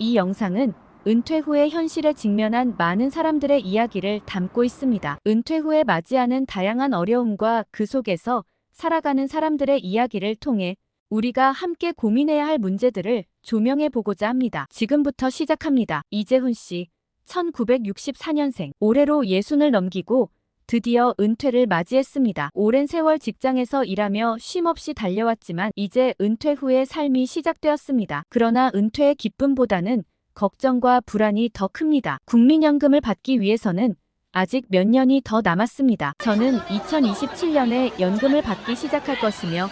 이 영상은 은퇴 후의 현실에 직면한 많은 사람들의 이야기를 담고 있습니다. 은퇴 후에 맞이하는 다양한 어려움과 그 속에서 살아가는 사람들의 이야기를 통해 우리가 함께 고민해야 할 문제들을 조명해 보고자 합니다. 지금부터 시작합니다. 이재훈 씨, 1964년생, 올해로 60을 넘기고 드디어 은퇴를 맞이했습니다. 오랜 세월 직장에서 일하며 쉼없이 달려왔지만 이제 은퇴 후의 삶이 시작되었습니다. 그러나 은퇴의 기쁨보다는 걱정과 불안이 더 큽니다. 국민연금을 받기 위해서는 아직 몇 년이 더 남았습니다. 저는 2027년에 연금을 받기 시작할 것이며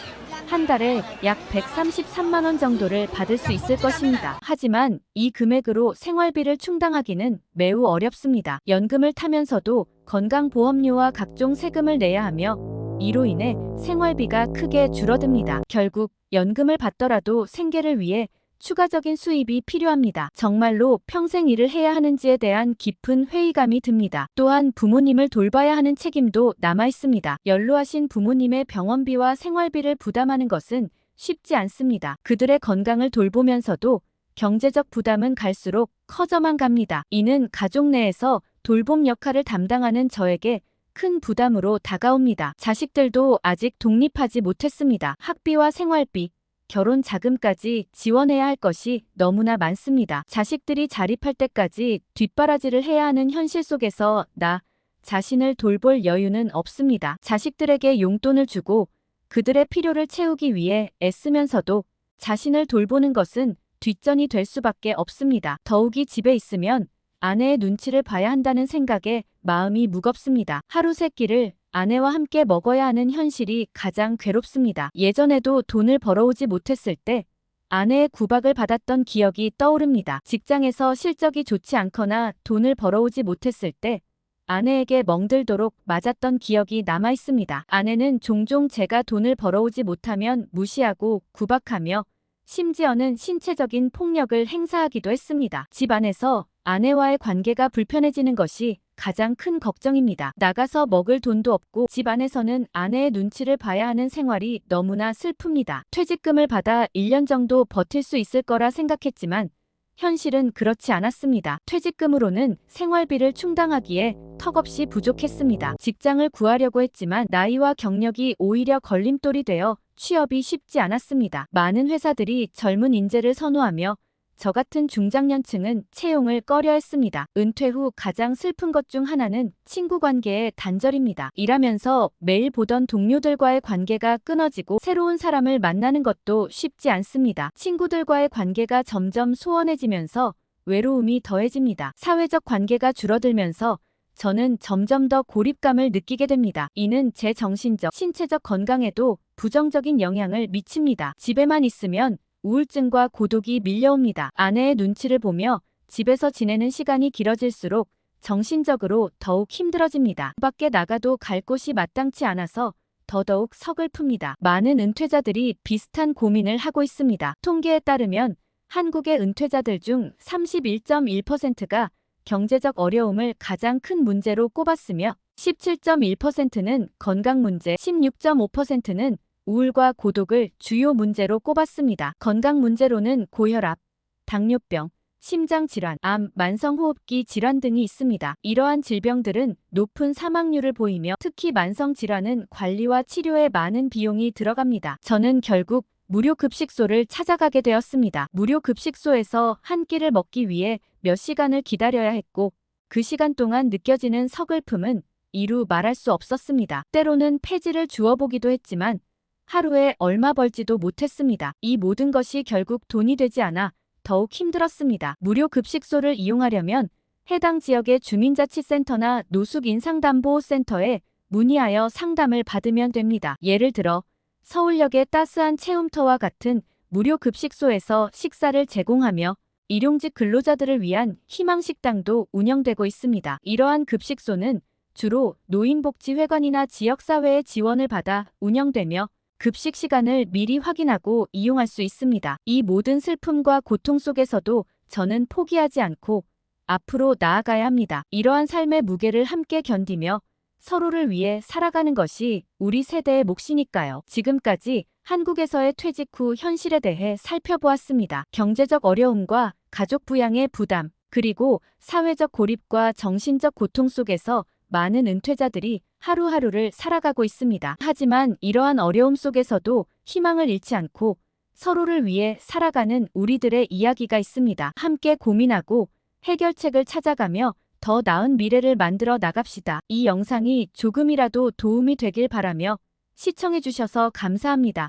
한 달에 약 133만 원 정도를 받을 수 있을 것입니다. 하지만 이 금액으로 생활비를 충당하기는 매우 어렵습니다. 연금을 타면서도 건강보험료와 각종 세금을 내야 하며 이로 인해 생활비가 크게 줄어듭니다. 결국 연금을 받더라도 생계를 위해 추가적인 수입이 필요합니다. 정말로 평생 일을 해야 하는지에 대한 깊은 회의감이 듭니다. 또한 부모님을 돌봐야 하는 책임도 남아 있습니다. 연로하신 부모님의 병원비와 생활비를 부담하는 것은 쉽지 않습니다. 그들의 건강을 돌보면서도 경제적 부담은 갈수록 커져만 갑니다. 이는 가족 내에서 돌봄 역할을 담당하는 저에게 큰 부담으로 다가옵니다. 자식들도 아직 독립하지 못했습니다. 학비와 생활비, 결혼 자금까지 지원해야 할 것이 너무나 많습니다. 자식들이 자립할 때까지 뒷바라지를 해야 하는 현실 속에서 나 자신을 돌볼 여유는 없습니다. 자식들에게 용돈을 주고 그들의 필요를 채우기 위해 애쓰면서도 자신을 돌보는 것은 뒷전이 될 수밖에 없습니다. 더욱이 집에 있으면 아내의 눈치를 봐야 한다는 생각에 마음이 무겁습니다. 하루 세 끼를 아내와 함께 먹어야 하는 현실이 가장 괴롭습니다. 예전에도 돈을 벌어오지 못했을 때 아내의 구박을 받았던 기억이 떠오릅니다. 직장에서 실적이 좋지 않거나 돈을 벌어오지 못했을 때 아내에게 멍들도록 맞았던 기억이 남아 있습니다. 아내는 종종 제가 돈을 벌어오지 못하면 무시하고 구박하며 심지어는 신체적인 폭력을 행사하기도 했습니다. 집 안에서 아내와의 관계가 불편해지는 것이 가장 큰 걱정입니다. 나가서 먹을 돈도 없고 집 안에서는 아내의 눈치를 봐야 하는 생활이 너무나 슬픕니다. 퇴직금을 받아 1년 정도 버틸 수 있을 거라 생각했지만 현실은 그렇지 않았습니다. 퇴직금으로는 생활비를 충당하기에 턱없이 부족했습니다. 직장을 구하려고 했지만 나이와 경력이 오히려 걸림돌이 되어 취업이 쉽지 않았습니다. 많은 회사들이 젊은 인재를 선호하며 저 같은 중장년층은 채용을 꺼려했습니다. 은퇴 후 가장 슬픈 것 중 하나는 친구 관계의 단절입니다. 일하면서 매일 보던 동료들과의 관계가 끊어지고 새로운 사람을 만나는 것도 쉽지 않습니다. 친구들과의 관계가 점점 소원해지면서 외로움이 더해집니다. 사회적 관계가 줄어들면서 저는 점점 더 고립감을 느끼게 됩니다. 이는 제 정신적, 신체적 건강에도 부정적인 영향을 미칩니다. 집에만 있으면 우울증과 고독이 밀려옵니다. 아내의 눈치를 보며 집에서 지내는 시간이 길어질수록 정신적으로 더욱 힘들어집니다. 밖에 나가도 갈 곳이 마땅치 않아서 더더욱 서글픕니다. 많은 은퇴자들이 비슷한 고민을 하고 있습니다. 통계에 따르면 한국의 은퇴자들 중 31.1%가 경제적 어려움을 가장 큰 문제로 꼽았으며 17.1%는 건강 문제, 16.5%는 우울과 고독을 주요 문제로 꼽았습니다. 건강 문제로는 고혈압, 당뇨병, 심장질환, 암, 만성호흡기 질환 등이 있습니다. 이러한 질병들은 높은 사망률을 보이며 특히 만성질환은 관리와 치료에 많은 비용이 들어갑니다. 저는 결국 무료급식소를 찾아가게 되었습니다. 무료급식소에서 한 끼를 먹기 위해 몇 시간을 기다려야 했고 그 시간 동안 느껴지는 서글픔은 이루 말할 수 없었습니다. 때로는 폐지를 주워보기도 했지만 하루에 얼마 벌지도 못했습니다. 이 모든 것이 결국 돈이 되지 않아 더욱 힘들었습니다. 무료 급식소를 이용하려면 해당 지역의 주민자치센터나 노숙인상담보호센터에 문의하여 상담을 받으면 됩니다. 예를 들어 서울역의 따스한 체험터와 같은 무료 급식소에서 식사를 제공하며 일용직 근로자들을 위한 희망식당도 운영되고 있습니다. 이러한 급식소는 주로 노인복지회관이나 지역사회의 지원을 받아 운영되며 급식 시간을 미리 확인하고 이용할 수 있습니다. 이 모든 슬픔과 고통 속에서도 저는 포기하지 않고 앞으로 나아가야 합니다. 이러한 삶의 무게를 함께 견디며 서로를 위해 살아가는 것이 우리 세대의 몫이니까요. 지금까지 한국에서의 퇴직 후 현실에 대해 살펴보았습니다. 경제적 어려움과 가족 부양의 부담, 그리고 사회적 고립과 정신적 고통 속에서 많은 은퇴자들이 하루하루를 살아가고 있습니다. 하지만 이러한 어려움 속에서도 희망을 잃지 않고 서로를 위해 살아가는 우리들의 이야기가 있습니다. 함께 고민하고 해결책을 찾아가며 더 나은 미래를 만들어 나갑시다. 이 영상이 조금이라도 도움이 되길 바라며 시청해주셔서 감사합니다.